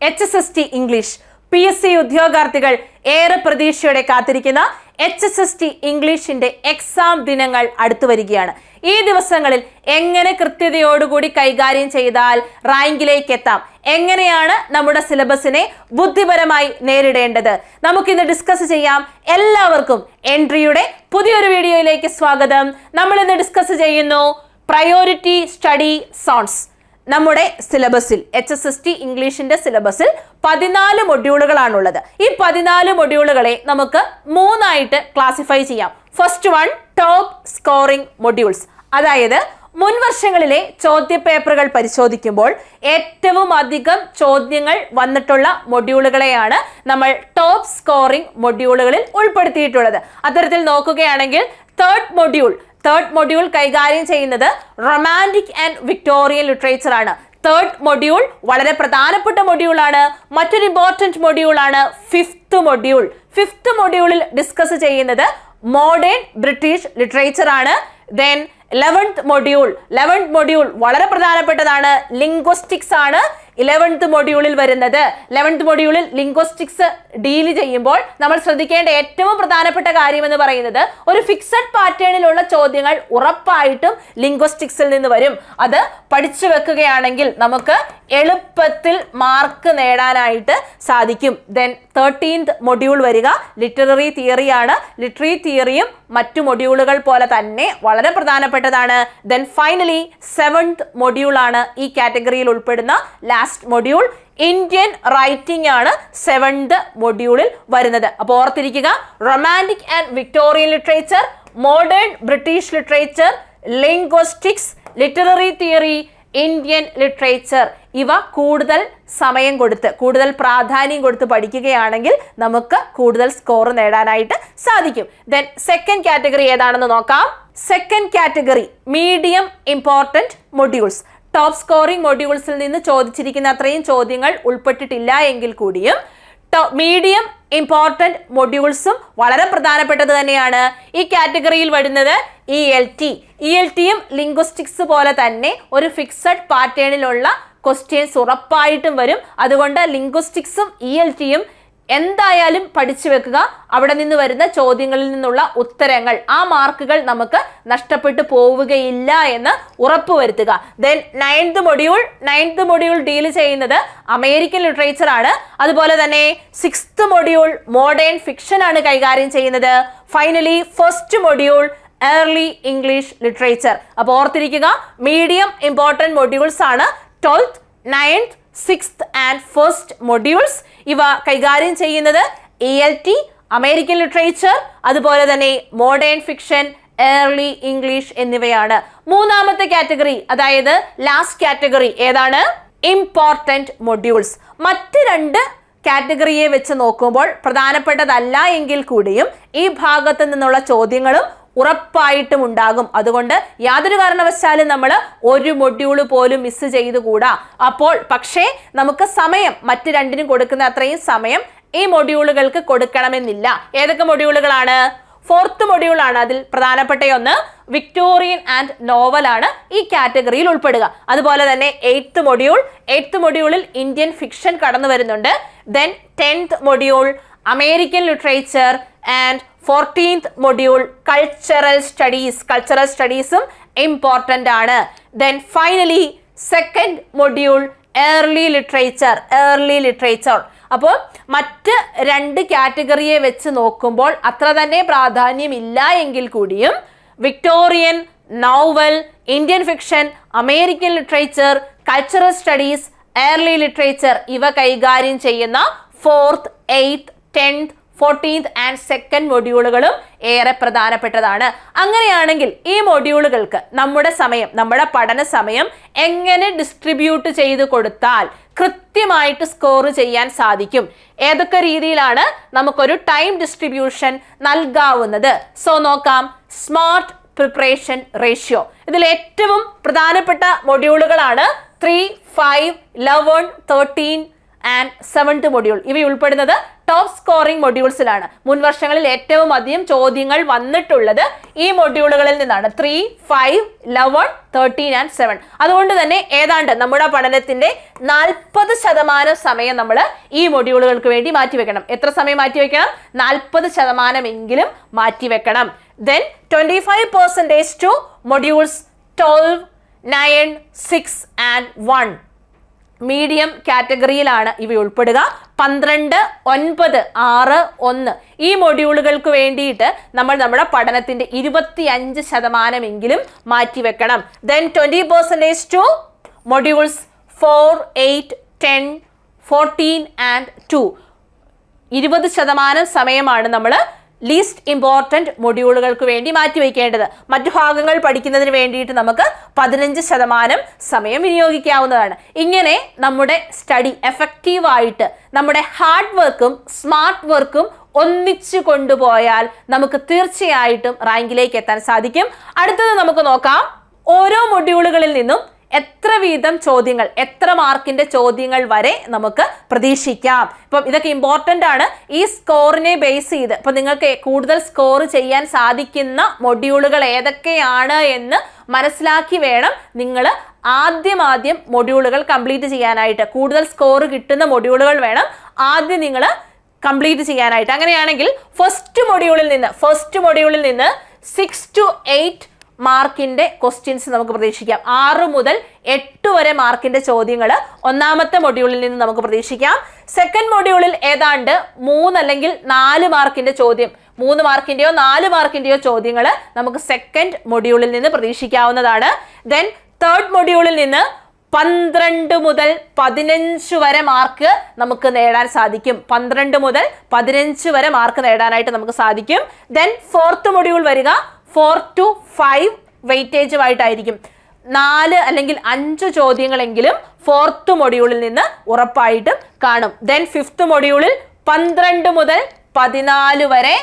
HSST English PSC ഉദ്യോഗാർത്ഥികൾ ഏറെ പ്രതീക്ഷയോടെ കാത്തിരിക്കുന്ന HSST ഇംഗ്ലീഷിന്റെ എക്സാം ദിനങ്ങൾ അടുത്തു വരികയാണ്. ഈ ദിവസങ്ങളിൽ എങ്ങനെ കൃത്യതയോടുകൂടി കൈകാര്യം ചെയ്താൽ റാങ്കിലേക്ക് എത്താം, എങ്ങനെയാണ് നമ്മുടെ സിലബസിനെ ബുദ്ധിപരമായി നേരിടേണ്ടത്, നമുക്കിന്ന് ഡിസ്കസ് ചെയ്യാം. എല്ലാവർക്കും എൻട്രിയുടെ പുതിയൊരു വീഡിയോയിലേക്ക് സ്വാഗതം. നമ്മൾ ഇന്ന് ഡിസ്കസ് ചെയ്യുന്നു പ്രയോറിറ്റി സ്റ്റഡി സോൺസ്. നമ്മുടെ സിലബസിൽ HSST ഇംഗ്ലീഷിന്റെ സിലബസിൽ 14 മൊഡ്യൂളുകളാണുള്ളത്. ഈ 14 മൊഡ്യൂളുകളെ നമുക്ക് മൂന്നായിട്ട് ക്ലാസിഫൈ ചെയ്യാം. First one, top scoring modules. അതായത് മുൻ വർഷങ്ങളിലെ ചോദ്യ പേപ്പറുകൾ പരിശോധിക്കുമ്പോൾ ഏറ്റവും അധികം ചോദ്യങ്ങൾ വന്നിട്ടുള്ള മൊഡ്യൂളുകളെയാണ് നമ്മൾ ടോപ്പ് സ്കോറിംഗ് മൊഡ്യൂളുകളിൽ ഉൾപ്പെടുത്തിയിട്ടുള്ളത്. അത്തരത്തിൽ നോക്കുകയാണെങ്കിൽ തേർഡ് മൊഡ്യൂൾ കൈകാര്യം ചെയ്യുന്നത് റൊമാൻറ്റിക് ആൻഡ് വിക്ടോറിയൻ ലിറ്ററേച്ചർ ആണ്. തേർഡ് മൊഡ്യൂൾ വളരെ പ്രധാനപ്പെട്ട മൊഡ്യൂളാണ്. മറ്റൊരു ഇമ്പോർട്ടൻറ്റ് മൊഡ്യൂളാണ് ഫിഫ്ത്ത് മൊഡ്യൂളിൽ ഡിസ്കസ് ചെയ്യുന്നത് മോഡേൺ ബ്രിട്ടീഷ് ലിറ്ററേച്ചർ ആണ്. ദെൻ 11th മൊഡ്യൂൾ വളരെ പ്രധാനപ്പെട്ടതാണ്, ലിംഗ്വിസ്റ്റിക്സ് ആണ് 11th മൊഡ്യൂളിൽ വരുന്നത്. 11th മൊഡ്യൂളിൽ ലിംഗ്വിസ്റ്റിക്സ് ഡീൽ ചെയ്യുമ്പോൾ നമ്മൾ ശ്രദ്ധിക്കേണ്ട ഏറ്റവും പ്രധാനപ്പെട്ട കാര്യം എന്ന് പറയുന്നത് ഒരു ഫിക്സഡ് പാറ്റേണിലുള്ള ചോദ്യങ്ങൾ ഉറപ്പായിട്ടും ലിംഗ്വിസ്റ്റിക്സിൽ നിന്ന് വരും. അത് പഠിച്ചു വെക്കുകയാണെങ്കിൽ നമുക്ക് എളുപ്പത്തിൽ മാർക്ക് നേടാനായിട്ട് സാധിക്കും. ദെൻ 13th മൊഡ്യൂൾ വരിക ലിറ്റററി തിയറി ആണ്. ലിറ്റററി തിയറിയും മറ്റു മൊഡ്യൂളുകൾ പോലെ തന്നെ വളരെ പ്രധാനപ്പെട്ടതാണ്. ദെൻ ഫൈനലി 7th മൊഡ്യൂൾ ആണ് ഈ കാറ്റഗറിയിൽ ഉൾപ്പെടുന്ന ലാസ്റ്റ് മൊഡ്യൂൾ. ഇന്ത്യൻ റൈറ്റിംഗ് ആണ് 7th മൊഡ്യൂളിൽ വരുന്നത്. അപ്പോൾ ഓർത്തിരിക്കുക, romantic and Victorian literature, modern British literature, linguistics, literary theory, Indian literature. ഇവ കൂടുതൽ സമയം കൊടുത്ത്, കൂടുതൽ പ്രാധാന്യം കൊടുത്ത് പഠിക്കുകയാണെങ്കിൽ നമുക്ക് കൂടുതൽ സ്കോർ നേടാനായിട്ട് സാധിക്കും. ദെൻ സെക്കൻഡ് കാറ്റഗറി ഏതാണെന്ന് നോക്കാം. Second category medium important modules. Top scoring മൊഡ്യൂൾസിൽ നിന്ന് ചോദിച്ചിരിക്കുന്ന അത്രയും ചോദ്യങ്ങൾ ഉൾപ്പെട്ടിട്ടില്ല എങ്കിൽ കൂടിയും മീഡിയം ഇമ്പോർട്ടൻറ്റ് മൊഡ്യൂൾസും വളരെ പ്രധാനപ്പെട്ടത് തന്നെയാണ്. ഈ കാറ്റഗറിയിൽ വരുന്നത് ELTയും ലിംഗ്വിസ്റ്റിക്സ് പോലെ തന്നെ ഒരു ഫിക്സഡ് പാറ്റേണിലുള്ള ക്വസ്റ്റ്യൻസ് ഉറപ്പായിട്ടും വരും. അതുകൊണ്ട് ലിംഗ്വിസ്റ്റിക്സും ELTയും എന്തായാലും പഠിച്ചു വെക്കുക. അവിടെ നിന്ന് വരുന്ന ചോദ്യങ്ങളിൽ നിന്നുള്ള ഉത്തരങ്ങൾ, ആ മാർക്കുകൾ നമുക്ക് നഷ്ടപ്പെട്ടു പോവുകയില്ല എന്ന് ഉറപ്പുവരുത്തുക. ദെൻ 9th മൊഡ്യൂൾ ഡീൽ ചെയ്യുന്നത് അമേരിക്കൻ ലിറ്ററേച്ചർ ആണ്. അതുപോലെ തന്നെ 6th മൊഡ്യൂൾ മോഡേൺ ഫിക്ഷൻ ആണ് കൈകാര്യം ചെയ്യുന്നത്. Finally first module early English literature. അപ്പോൾ ഓർത്തിരിക്കുക, മീഡിയം ഇമ്പോർട്ടൻറ്റ് മൊഡ്യൂൾസ് ആണ് 12th, 9th, 6th and 1st modules. ഇവ കൈകാര്യം ചെയ്യുന്നത് ELT, അമേരിക്കൻ ലിറ്ററേച്ചർ, അതുപോലെ തന്നെ മോഡേൺ ഫിക്ഷൻ, ഏർലി ഇംഗ്ലീഷ് എന്നിവയാണ്. മൂന്നാമത്തെ കാറ്റഗറി, അതായത് ലാസ്റ്റ് കാറ്റഗറി ഏതാണ്? Important modules. മറ്റ് രണ്ട് കാറ്റഗറിയെ വെച്ച് നോക്കുമ്പോൾ പ്രധാനപ്പെട്ടതല്ല എങ്കിൽ കൂടിയും ഈ ഭാഗത്ത് നിന്നുള്ള ചോദ്യങ്ങളും ഉറപ്പായിട്ടും ഉണ്ടാകും. അതുകൊണ്ട് യാതൊരു കാരണവശാലും നമ്മൾ ഒരു മൊഡ്യൂള് പോലും മിസ് ചെയ്തുകൂടാ. അപ്പോൾ പക്ഷേ നമുക്ക് സമയം മറ്റ് രണ്ടിനും കൊടുക്കുന്ന അത്രയും സമയം ഈ മൊഡ്യൂളുകൾക്ക് കൊടുക്കണമെന്നില്ല. ഏതൊക്കെ മൊഡ്യൂളുകളാണ്? 4th മൊഡ്യൂളാണ് അതിൽ പ്രധാനപ്പെട്ട ഒന്ന്. വിക്ടോറിയൻ ആൻഡ് നോവൽ ആണ് ഈ കാറ്റഗറിയിൽ ഉൾപ്പെടുക. അതുപോലെ തന്നെ 8th മൊഡ്യൂളിൽ ഇന്ത്യൻ ഫിക്ഷൻ കടന്നു വരുന്നുണ്ട്. Then 10th module American literature and 14th module cultural സ്റ്റഡീസും ഇമ്പോർട്ടൻ്റ് ആണ്. Then finally second module early literature. അപ്പോൾ മറ്റ് രണ്ട് കാറ്റഗറിയെ വെച്ച് നോക്കുമ്പോൾ അത്ര തന്നെ പ്രാധാന്യമില്ല എങ്കിൽ കൂടിയും Victorian, novel, Indian fiction, American literature, cultural studies, early literature ഇവ കൈകാര്യം ചെയ്യുന്ന 4th, 8th, 10th, 14th and 2nd മൊഡ്യൂളുകളും ഏറെ പ്രധാനപ്പെട്ടതാണ്. അങ്ങനെയാണെങ്കിൽ ഈ മൊഡ്യൂളുകൾക്ക് നമ്മുടെ പഠന സമയം എങ്ങനെ ഡിസ്ട്രിബ്യൂട്ട് ചെയ്ത് കൊടുത്താൽ കൃത്യമായിട്ട് സ്കോർ ചെയ്യാൻ സാധിക്കും? ഏതൊക്കെ രീതിയിലാണ് നമുക്കൊരു ടൈം ഡിസ്ട്രിബ്യൂഷൻ നൽകാവുന്നത്? സോ നോക്കാം. Smart preparation ratio. ഇതിൽ ഏറ്റവും പ്രധാനപ്പെട്ട മൊഡ്യൂളുകളാണ് 3, 5, 11, 13 and 7th മൊഡ്യൂൾ. ഇവ ഉൾപ്പെടുന്നത് ടോപ്പ് സ്കോറിംഗ് മൊഡ്യൂൾസിലാണ്. മുൻ വർഷങ്ങളിൽ ഏറ്റവും അധികം ചോദ്യങ്ങൾ വന്നിട്ടുള്ളത് ഈ മൊഡ്യൂളുകളിൽ നിന്നാണ്. 3, 5, 11, 13 and 7. അതുകൊണ്ട് തന്നെ ഏതാണ്ട് നമ്മുടെ പഠനത്തിന്റെ 40% സമയം നമ്മൾ ഈ മൊഡ്യൂളുകൾക്ക് വേണ്ടി മാറ്റിവെക്കണം. എത്ര സമയം മാറ്റിവെക്കണം? 40% മാറ്റിവെക്കണം. Then 25% to modules 12, 9, 6 and 1. Medium കാറ്റഗറിയിലാണ് ഇവ ഉൾപ്പെടുക. 12, 9, 6, 1 ഈ മൊഡ്യൂളുകൾക്ക് വേണ്ടിയിട്ട് നമ്മൾ നമ്മുടെ പഠനത്തിന്റെ 25% മാറ്റിവെക്കണം. Then 20% to modules 4, 8, 10, 14 and 2. 20% സമയമാണ് നമ്മൾ ലീസ്റ്റ് ഇമ്പോർട്ടൻറ്റ് മൊഡ്യൂളുകൾക്ക് വേണ്ടി മാറ്റിവെക്കേണ്ടത്. മറ്റു ഭാഗങ്ങൾ പഠിക്കുന്നതിന് വേണ്ടിയിട്ട് നമുക്ക് 15% സമയം വിനിയോഗിക്കാവുന്നതാണ്. ഇങ്ങനെ നമ്മുടെ സ്റ്റഡി എഫക്റ്റീവായിട്ട് നമ്മുടെ ഹാർഡ് വർക്കും സ്മാർട്ട് വർക്കും ഒന്നിച്ചു കൊണ്ടുപോയാൽ നമുക്ക് തീർച്ചയായിട്ടും റാങ്കിലേക്ക് എത്താൻ സാധിക്കും. അടുത്തത് നമുക്ക് നോക്കാം. ഓരോ മൊഡ്യൂളുകളിൽ നിന്നും എത്ര വീതം ചോദ്യങ്ങൾ, എത്ര മാർക്കിന്റെ ചോദ്യങ്ങൾ വരെ നമുക്ക് പ്രതീക്ഷിക്കാം. ഇപ്പം ഇതൊക്കെ ഇമ്പോർട്ടൻ്റ് ആണ്. ഈ സ്കോറിനെ ബേസ് ചെയ്ത് ഇപ്പം നിങ്ങൾക്ക് കൂടുതൽ സ്കോർ ചെയ്യാൻ സാധിക്കുന്ന മൊഡ്യൂളുകൾ ഏതൊക്കെയാണ് എന്ന് മനസ്സിലാക്കി വേണം നിങ്ങൾ ആദ്യം മൊഡ്യൂളുകൾ കംപ്ലീറ്റ് ചെയ്യാനായിട്ട്. കൂടുതൽ സ്കോർ കിട്ടുന്ന മൊഡ്യൂളുകൾ വേണം ആദ്യം നിങ്ങൾ കംപ്ലീറ്റ് ചെയ്യാനായിട്ട്. അങ്ങനെയാണെങ്കിൽ ഫസ്റ്റ് മൊഡ്യൂളിൽ നിന്ന് 6 to 8 മാർക്കിന്റെ ക്വസ്റ്റ്യൻസ് നമുക്ക് പ്രതീക്ഷിക്കാം. 6 മുതൽ 8 വരെ മാർക്കിന്റെ ചോദ്യങ്ങൾ ഒന്നാമത്തെ മൊഡ്യൂളിൽ നിന്ന് നമുക്ക് പ്രതീക്ഷിക്കാം. സെക്കൻഡ് മൊഡ്യൂളിൽ ഏതാണ്ട് 3 അല്ലെങ്കിൽ 4 മാർക്കിന്റെ ചോദ്യം, 3 മാർക്കിന്റെയോ 4 മാർക്കിന്റെയോ ചോദ്യങ്ങൾ നമുക്ക് സെക്കൻഡ് മൊഡ്യൂളിൽ നിന്ന് പ്രതീക്ഷിക്കാവുന്നതാണ്. ദെൻ തേർഡ് മൊഡ്യൂളിൽ നിന്ന് 12 മുതൽ 15 വരെ മാർക്ക് നമുക്ക് നേടാൻ സാധിക്കും. 12 മുതൽ 15 വരെ മാർക്ക് നേടാനായിട്ട് നമുക്ക് സാധിക്കും. ദെൻ ഫോർത്ത് മൊഡ്യൂൾ വരിക 4 to 5 വെയിറ്റേജ് ആയിട്ടായിരിക്കും. 4 അല്ലെങ്കിൽ 5 ചോദ്യങ്ങളെങ്കിലും ഫോർത്ത് മൊഡ്യൂളിൽ നിന്ന് ഉറപ്പായിട്ടും കാണും. ദെൻ ഫിഫ്ത്ത് മൊഡ്യൂളിൽ 12 മുതൽ 14 വരെ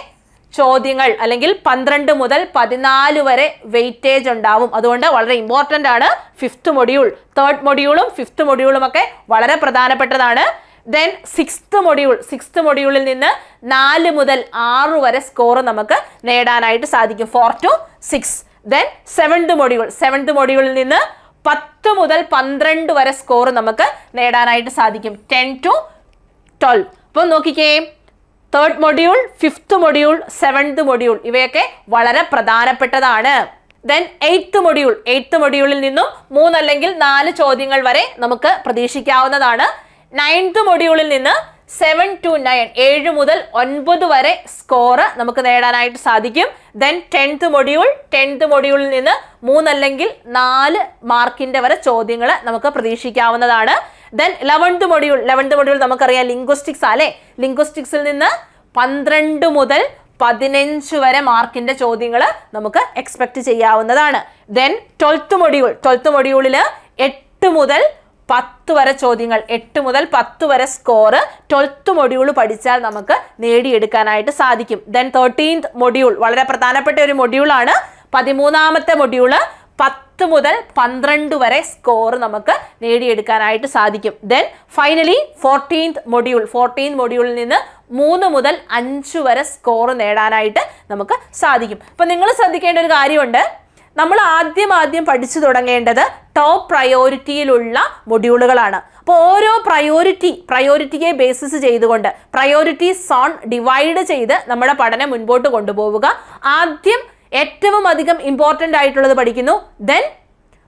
ചോദ്യങ്ങൾ അല്ലെങ്കിൽ 12 മുതൽ 14 വരെ വെയിറ്റേജ് ഉണ്ടാവും. അതുകൊണ്ട് വളരെ ഇമ്പോർട്ടൻ്റ് ആണ് ഫിഫ്ത്ത് മൊഡ്യൂൾ. തേർഡ് മൊഡ്യൂളും ഫിഫ്ത്ത് മൊഡ്യൂളും ഒക്കെ വളരെ പ്രധാനപ്പെട്ടതാണ്. ദെൻ സിക്സ്ത് മൊഡ്യൂളിൽ നിന്ന് 4 മുതൽ 6 വരെ സ്കോർ നമുക്ക് നേടാനായിട്ട് സാധിക്കും. 4 to 6. ദെൻ സെവൻത് മൊഡ്യൂളിൽ നിന്ന് 10 മുതൽ 12 വരെ സ്കോർ നമുക്ക് നേടാനായിട്ട് സാധിക്കും. 10 to 12. അപ്പോൾ നോക്കിക്കേ, third module, fifth module, seventh module ഇവയൊക്കെ വളരെ പ്രധാനപ്പെട്ടതാണ്. ദെൻ എയ്ത്ത് മൊഡ്യൂളിൽ നിന്നും 3 അല്ലെങ്കിൽ 4 ചോദ്യങ്ങൾ വരെ നമുക്ക് പ്രതീക്ഷിക്കാവുന്നതാണ്. 9th മൊഡ്യൂളിൽ നിന്ന് 7 to 9 7 മുതൽ 9 വരെ സ്കോർ നമുക്ക് നേടാനായിട്ട് സാധിക്കും. ദെൻ 10th മൊഡ്യൂളിൽ നിന്ന് 3 അല്ലെങ്കിൽ 4 മാർക്കിന്റെ വരെ ചോദ്യങ്ങൾ നമുക്ക് പ്രതീക്ഷിക്കാവുന്നതാണ്. ദെൻ 11th മൊഡ്യൂൾ നമുക്കറിയാം ലിംഗ്വിസ്റ്റിക്സ് അല്ലേ. ലിംഗ്വിസ്റ്റിക്സിൽ നിന്ന് 12 മുതൽ 15 വരെ മാർക്കിന്റെ ചോദ്യങ്ങൾ നമുക്ക് എക്സ്പെക്ട് ചെയ്യാവുന്നതാണ്. ദെൻ 12th മൊഡ്യൂളിൽ 8 മുതൽ 10 വരെ ചോദ്യങ്ങൾ, 8 മുതൽ 10 വരെ സ്കോർ 12th മൊഡ്യൂൾ പഠിച്ചാൽ നമുക്ക് നേടിയെടുക്കാനായിട്ട് സാധിക്കും. ദെൻ 13th മൊഡ്യൂൾ വളരെ പ്രധാനപ്പെട്ട ഒരു മൊഡ്യൂളാണ്. 13ാമത്തെ മൊഡ്യൂള് 10 മുതൽ 12 വരെ സ്കോർ നമുക്ക് നേടിയെടുക്കാനായിട്ട് സാധിക്കും. ദെൻ ഫൈനലി 14th മൊഡ്യൂളിൽ നിന്ന് 3 മുതൽ 5 വരെ സ്കോർ നേടാനായിട്ട് നമുക്ക് സാധിക്കും. അപ്പം നിങ്ങൾ ശ്രദ്ധിക്കേണ്ട ഒരു കാര്യമുണ്ട്, നമ്മൾ ആദ്യം പഠിച്ചു തുടങ്ങേണ്ടത് ടോപ്പ് പ്രയോറിറ്റിയിലുള്ള മൊഡ്യൂളുകളാണ്. അപ്പോൾ ഓരോ പ്രയോറിറ്റിയെ ബേസിസ് ചെയ്തുകൊണ്ട് പ്രയോറിറ്റി സോൺ ഡിവൈഡ് ചെയ്ത് നമ്മുടെ പഠനം മുൻപോട്ട് കൊണ്ടുപോവുക. ആദ്യം ഏറ്റവും അധികം ഇമ്പോർട്ടൻ്റ് ആയിട്ടുള്ളത് പഠിക്കുന്നു, then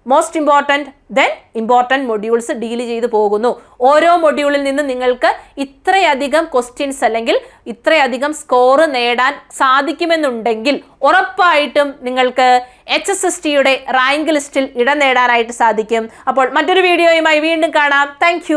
most important modules deal ചെയ്ത് പോകുന്നു. ഓരോ മൊഡ്യൂളിൽ നിന്ന് നിങ്ങൾക്ക് ഇത്രയധികം ക്വസ്റ്റ്യൻസ് അല്ലെങ്കിൽ ഇത്രയധികം സ്കോർ നേടാൻ സാധിക്കുമെന്നുണ്ടെങ്കിൽ ഉറപ്പായിട്ടും നിങ്ങൾക്ക് HSSTയുടെ റാങ്ക് ലിസ്റ്റിൽ ഇടം നേടാനായിട്ട് സാധിക്കും. അപ്പോൾ മറ്റൊരു വീഡിയോയുമായി വീണ്ടും കാണാം. താങ്ക്